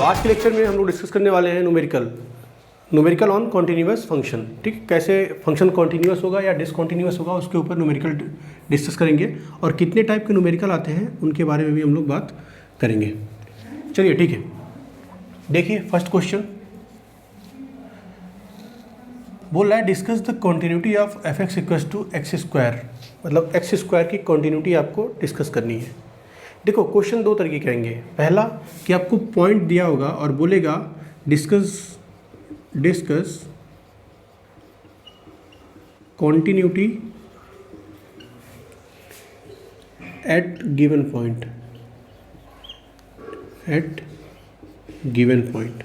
आज के लेक्चर में हम लोग डिस्कस करने वाले हैं न्यूमेरिकल ऑन कॉन्टिन्यूअस फंक्शन। ठीक, कैसे फंक्शन कॉन्टिन्यूअस होगा या डिसकॉन्टिन्यूअस होगा उसके ऊपर न्यूमेरिकल डिस्कस करेंगे, और कितने टाइप के न्यूमेरिकल आते हैं उनके बारे में भी हम लोग बात करेंगे। चलिए ठीक है, देखिए फर्स्ट क्वेश्चन बोल रहा है discuss the continuity of f x equals to x square, मतलब एक्स स्क्वायर की कॉन्टिन्यूटी आपको डिस्कस करनी है। देखो क्वेश्चन दो तरीके के आएंगे। पहला कि आपको पॉइंट दिया होगा और बोलेगा discuss continuity at given point,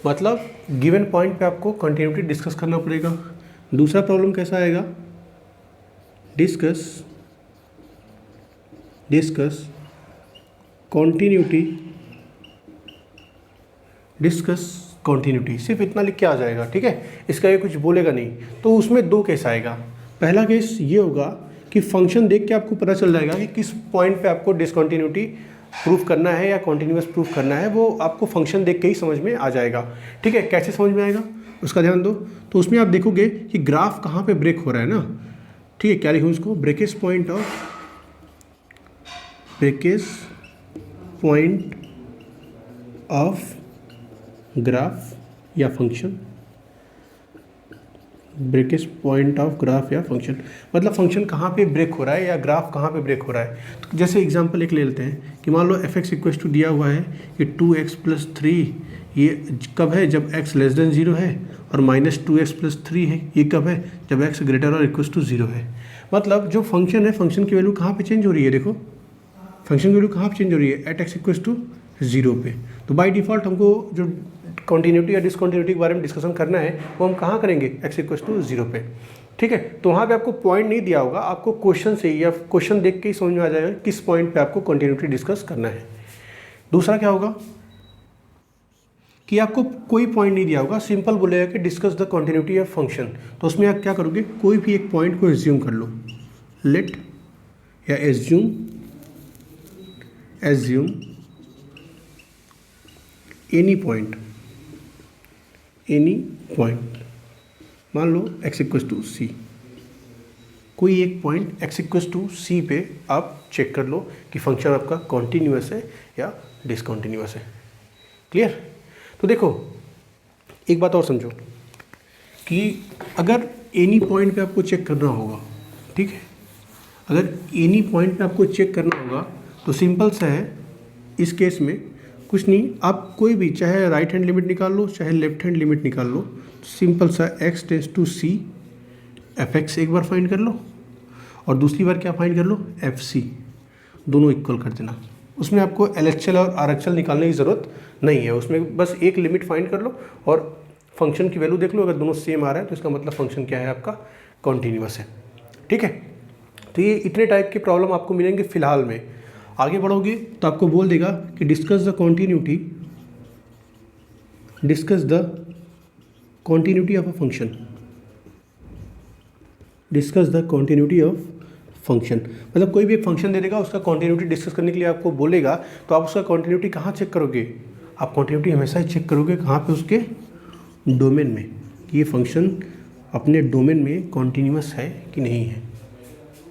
मतलब गिवन पॉइंट पे आपको कॉन्टिन्यूटी डिस्कस करना पड़ेगा। दूसरा प्रॉब्लम कैसा आएगा, डिस्कस कॉन्टिन्यूटी, सिर्फ इतना लिख के आ जाएगा। ठीक है, इसका ये कुछ बोलेगा नहीं। तो उसमें दो केस आएगा। पहला केस ये होगा कि फंक्शन देख के आपको पता चल जाएगा कि किस पॉइंट पे आपको डिसकॉन्टिन्यूटी प्रूफ करना है या कॉन्टिन्यूअस प्रूफ करना है, वो आपको फंक्शन देख के ही समझ में आ जाएगा। ठीक है, कैसे समझ में आएगा उसका ध्यान दो। तो उसमें आप देखोगे कि ग्राफ कहाँ पे ब्रेक हो रहा है ना। ठीक है, क्या लिखूँ इसको, ब्रेकेज पॉइंट ऑफ ग्राफ या function, breakage point of graph या फंक्शन, मतलब फंक्शन कहाँ पे ब्रेक हो रहा है या ग्राफ कहाँ पे ब्रेक हो रहा है। तो जैसे एग्जांपल एक ले लेते हैं कि मान लो एफ एक्स इक्वल्स टू दिया हुआ है कि 2x+3, ये कब है, जब x लेस देन 0 है, और -2x+3 है, ये कब है, जब x ग्रेटर और इक्वल्स टू 0 है। मतलब जो फंक्शन है, फंक्शन की वैल्यू कहाँ पे चेंज हो रही है, देखो फंक्शन की वैल्यू कहाँ पे चेंज हो रही है, एट x इक्वल्स टू 0 पे। तो बाय डिफ़ॉल्ट हमको जो कॉन्टिन्यूटी या डिसकॉन्टिन्यूटी के बारे में डिस्कशन करना है वो हम कहाँ करेंगे, x इक्वल्स टू 0 पे। ठीक है, तो वहाँ पे आपको पॉइंट नहीं दिया होगा, आपको क्वेश्चन से या क्वेश्चन देख के ही समझ में आ जाएगा किस पॉइंट पे आपको कॉन्टिन्यूटी डिस्कस करना है। दूसरा क्या होगा कि आपको कोई पॉइंट नहीं दिया होगा, सिंपल बोलेगा कि discuss the continuity of function. तो उसमें आप क्या करोगे, कोई भी एक पॉइंट को एज्यूम कर लो, लेट या एज्यूम एनी पॉइंट, मान लो x इक्वल्स टू सी, कोई एक पॉइंट x इक्वल्स टू सी पे आप चेक कर लो कि फंक्शन आपका कॉन्टिन्यूअस है या डिसकॉन्टिन्यूअस है। क्लियर। तो देखो एक बात और समझो कि अगर एनी पॉइंट पे आपको चेक करना होगा, ठीक है, अगर एनी पॉइंट पे आपको चेक करना होगा तो सिंपल सा है, इस केस में कुछ नहीं, आप कोई भी चाहे राइट हैंड लिमिट निकाल लो चाहे लेफ्ट हैंड लिमिट निकाल लो, सिंपल सा x tends to c f x एक बार फाइंड कर लो और दूसरी बार क्या फाइंड कर लो, एफ सी, दोनों इक्वल कर देना। उसमें आपको LHL और RHL निकालने की ज़रूरत नहीं है, उसमें बस एक लिमिट फाइंड कर लो और फंक्शन की वैल्यू देख लो, अगर दोनों सेम आ रहा है तो इसका मतलब फंक्शन क्या है, आपका कॉन्टिन्यूअस है। ठीक है, तो ये इतने टाइप के प्रॉब्लम आपको मिलेंगे फिलहाल में। आगे बढ़ोगे तो आपको बोल देगा कि discuss the continuity of a function, discuss the continuity of function, मतलब कोई भी एक फंक्शन दे देगा, उसका कॉन्टिन्यूटी डिस्कस करने के लिए आपको बोलेगा, तो आप उसका कॉन्टिन्यूटी कहाँ चेक करोगे, आप कॉन्टिन्यूटी हमेशा ही चेक करोगे कहाँ पे, उसके डोमेन में, कि ये फंक्शन अपने डोमेन में कॉन्टिन्यूअस है कि नहीं है।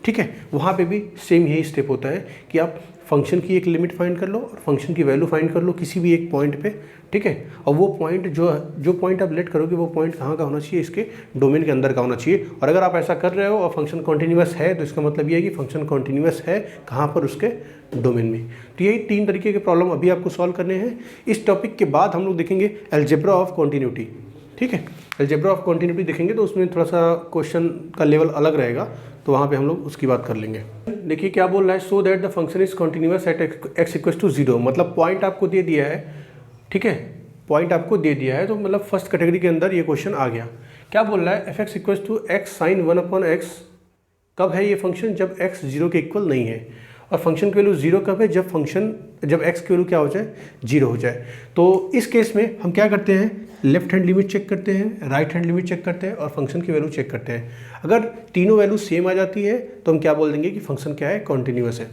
ठीक है, वहाँ पे भी सेम यही स्टेप होता है कि आप फंक्शन की एक लिमिट फाइंड कर लो और फंक्शन की वैल्यू फाइंड कर लो किसी भी एक पॉइंट पे। ठीक है, और वो पॉइंट जो पॉइंट आप लेट करोगे वो पॉइंट कहाँ का होना चाहिए, इसके डोमेन के अंदर का होना चाहिए। और अगर आप ऐसा कर रहे हो और फंक्शन कॉन्टिन्यूअस है तो इसका मतलब ये है कि फंक्शन कॉन्टिन्यूअस है कहाँ पर, उसके डोमेन में। तो यही तीन तरीके के प्रॉब्लम अभी आपको सॉल्व करने हैं। इस टॉपिक के बाद हम लोग देखेंगे अलजेब्रा ऑफ कॉन्टिन्यूटी। ठीक है, अलजेब्रा ऑफ कॉन्टिन्यूटी देखेंगे तो उसमें थोड़ा सा क्वेश्चन का लेवल अलग रहेगा, तो वहाँ पे हम लोग उसकी बात कर लेंगे। देखिए क्या बोल रहा है, so that the function is continuous at x equals to 0, मतलब पॉइंट आपको दे दिया है। ठीक है, पॉइंट आपको दे दिया है, तो मतलब फर्स्ट कैटेगरी के अंदर ये क्वेश्चन आ गया। क्या बोल रहा है, f x equals to x sine 1/x, कब है ये फंक्शन, जब x 0 के इक्वल नहीं है, और फंक्शन की वैल्यू 0 कब है, जब x की वैल्यू क्या हो जाए, 0 हो जाए। तो इस केस में हम क्या करते हैं, लेफ्ट हैंड लिमिट चेक करते हैं, राइट हैंड लिमिट चेक करते हैं और फंक्शन की वैल्यू चेक करते हैं। अगर तीनों वैल्यू सेम आ जाती है तो हम क्या बोल देंगे कि फंक्शन क्या है, कॉन्टिन्यूअस है।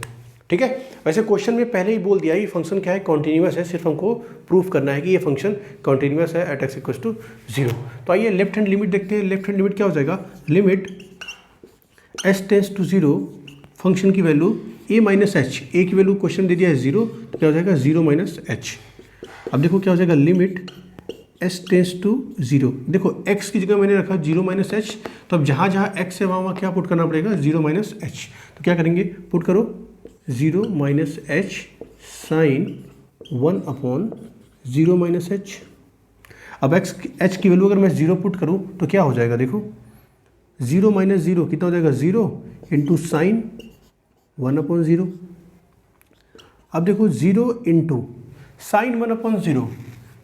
ठीक है। वैसे क्वेश्चन में पहले ही बोल दिया ये फंक्शन क्या है, कॉन्टिन्यूस है, सिर्फ हमको प्रूफ करना है कि ये फंक्शन कॉन्टिन्यूस है एट एक्स इक्वल टू 0। तो आइए लेफ्ट हैंड लिमिट देखते हैं। लेफ्ट हैंड लिमिट क्या हो जाएगा, limit s tends to 0 function की value a minus h, a की वैल्यू क्वेश्चन दे दिया है 0, तो क्या हो जाएगा 0 माइनस एच। अब देखो क्या हो जाएगा, लिमिट एस टेंस टू 0, देखो x की जगह मैंने रखा 0 माइनस एच, तो अब जहाँ जहाँ x है वहाँ क्या पुट करना पड़ेगा, 0 माइनस एच। तो क्या करेंगे, पुट करो 0 minus h sine 1 upon 0 minus h. अब h की वैल्यू अगर मैं 0 पुट करूँ तो क्या हो जाएगा, देखो 0 माइनस 0 कितना हो जाएगा, 0 इंटू साइन 1 अपॉन 0। अब देखो 0 इंटू साइन 1 अपॉन 0,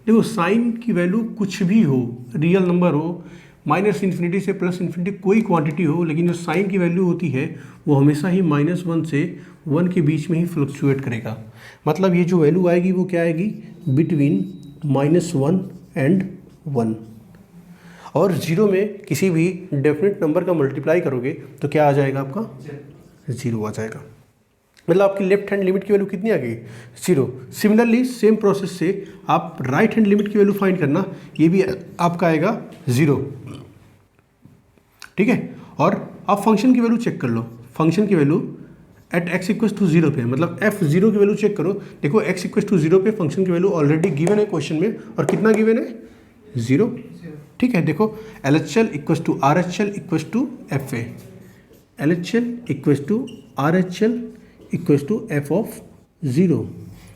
देखो साइन की वैल्यू कुछ भी हो, रियल नंबर हो, माइनस इन्फिनिटी से प्लस इन्फिनिटी कोई क्वांटिटी हो, लेकिन जो साइन की वैल्यू होती है वो हमेशा ही -1 से 1 के बीच में ही फ्लक्चुएट करेगा। मतलब ये जो वैल्यू आएगी वो क्या आएगी, बिटवीन -1 एंड 1। और 0 में किसी भी डेफिनेट नंबर का मल्टीप्लाई करोगे तो क्या आ जाएगा, आपका 0 आ जाएगा। मतलब आपकी लेफ्ट हैंड लिमिट की वैल्यू कितनी आ गई, 0। सिमिलरली सेम प्रोसेस से आप राइट हैंड लिमिट की वैल्यू फाइंड करना, ये भी आपका आएगा 0, ठीक है। और आप फंक्शन की वैल्यू चेक कर लो, फंक्शन की value at x equal to 0 पे, मतलब f0 की वैल्यू चेक करो। देखो x इक्वल टू 0 पे फंक्शन की वैल्यू ऑलरेडी गिवन है क्वेश्चन में, और कितना गिवन है, 0, ठीक है। देखो LHL equal to RHL equal to FA, LHL equal to RHL equal to f of 0,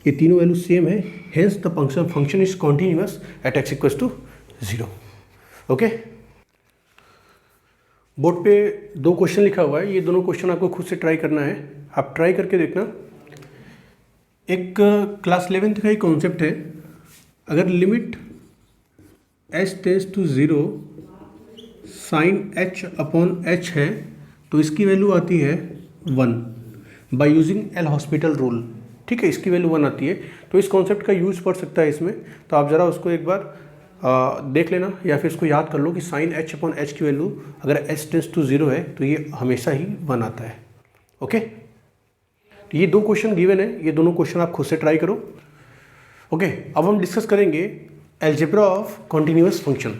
ये तीनों वैल्यू सेम है, hence the function is continuous at x equal to 0। Okay, board पे 2 क्वेश्चन लिखा हुआ है, ये दोनों क्वेश्चन आपको खुद से ट्राई करना है, आप ट्राई करके देखना। एक क्लास 11th का ही कॉन्सेप्ट है, अगर limit h tends to 0 sine h upon h है तो इसकी वैल्यू आती है 1 by using L hospital rule, ठीक है, इसकी वैल्यू 1 आती है। तो इस कॉन्सेप्ट का यूज पड़ सकता है इसमें, तो आप ज़रा उसको एक बार देख लेना, या फिर इसको याद कर लो कि साइन h अपॉन h की वैल्यू अगर h टेंस टू 0 है तो ये हमेशा ही 1 आता है। ओके, तो ये 2 क्वेश्चन गिवन है, ये दोनों क्वेश्चन आप खुद से ट्राई करो। ओके, अब हम डिस्कस करेंगे अलजेब्रा ऑफ कॉन्टिन्यूअस फंक्शन।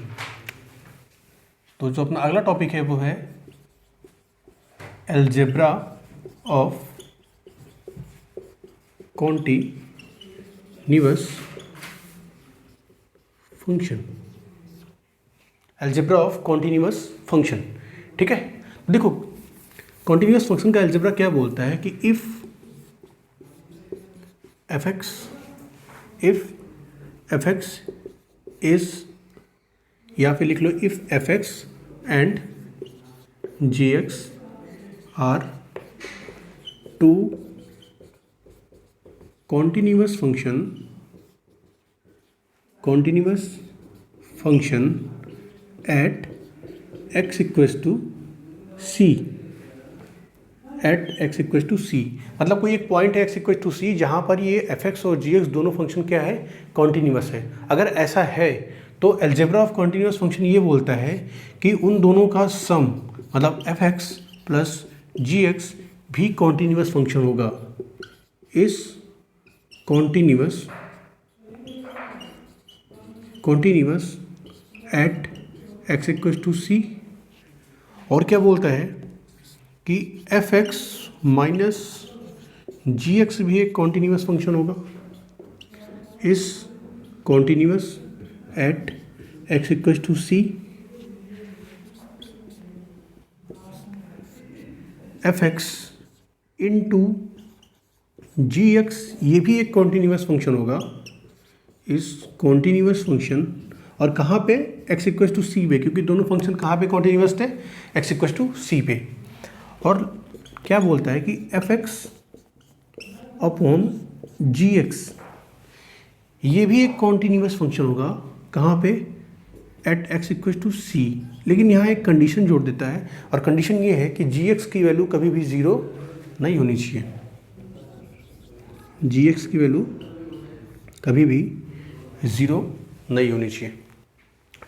तो जो अपना अगला टॉपिक है वो है algebra of continuous function, algebra of continuous function, ठीक है। देखो कॉन्टिन्यूअस फंक्शन का अलजेब्रा क्या बोलता है कि इफ एफ एक्स इज, या फिर लिख लो if f x and g x are two continuous function at x equals to c, at x equal to c, मतलब कोई एक पॉइंट है x इक्वल टू सी जहाँ पर ये एफ एक्स और जी एक्स दोनों फंक्शन क्या है, कॉन्टिन्यूअस है। अगर ऐसा है तो अलजेब्रा ऑफ कॉन्टिन्यूअस फंक्शन ये बोलता है कि उन दोनों का सम, मतलब f x plus g x भी कॉन्टिन्यूअस फंक्शन होगा, इस continuous at x equal to c. और क्या बोलता है कि f x minus g x भी एक कॉन्टिन्यूअस फंक्शन होगा, इस continuous at x equal to c. F x into g x ये भी एक कॉन्टिन्यूअस फंक्शन होगा, इस कॉन्टिन्यूअस फंक्शन, और कहाँ पे, x इक्वल टू सी पे, क्योंकि दोनों फंक्शन कहाँ पे कॉन्टिन्यूअस थे, x इक्वल टू सी पे। और क्या बोलता है कि एफ एक्स अपॉन जी एक्स ये भी एक कॉन्टिन्यूअस फंक्शन होगा, कहाँ पे, एट x इक्वल टू सी। लेकिन यहाँ एक कंडीशन जोड़ देता है, और कंडीशन ये है कि जी एक्स की वैल्यू कभी भी 0 नहीं होनी चाहिए, जी एक्स की वैल्यू कभी भी 0 नहीं होनी चाहिए,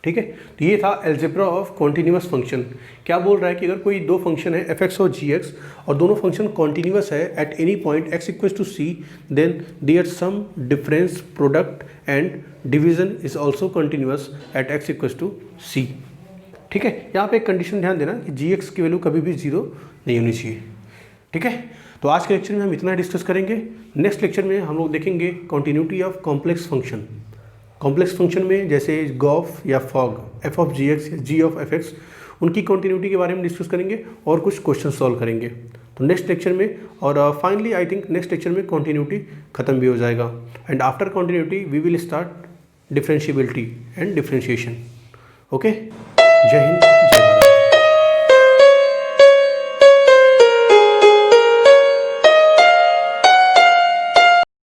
ठीक है। तो ये था अलजेब्रा ऑफ कॉन्टिन्यूस फंक्शन। क्या बोल रहा है कि अगर कोई दो फंक्शन है f(x) और g(x) और दोनों फंक्शन कॉन्टिन्यूस है at any point x equals to c, then there sum difference product and division is also continuous at x equals to c। ठीक है, यहाँ पे एक कंडीशन ध्यान देना कि g(x) की वैल्यू कभी भी 0 नहीं होनी चाहिए। ठीक है, तो आज के लेक्चर में हम इतना डिस्कस करेंगे। नेक्स्ट लेक्चर में हम लोग देखेंगे continuity of complex function. Complex function में जैसे गॉफ या फॉग, f ऑफ gx या g ऑफ fx, उनकी कॉन्टिन्यूटी के बारे में डिस्कस करेंगे और कुछ क्वेश्चन सॉल्व करेंगे। तो नेक्स्ट लेक्चर में, और finally I think next lecture में कॉन्टिन्यूटी खत्म भी हो जाएगा, and after continuity we will start differentiability and differentiation. Okay, Jai Hind.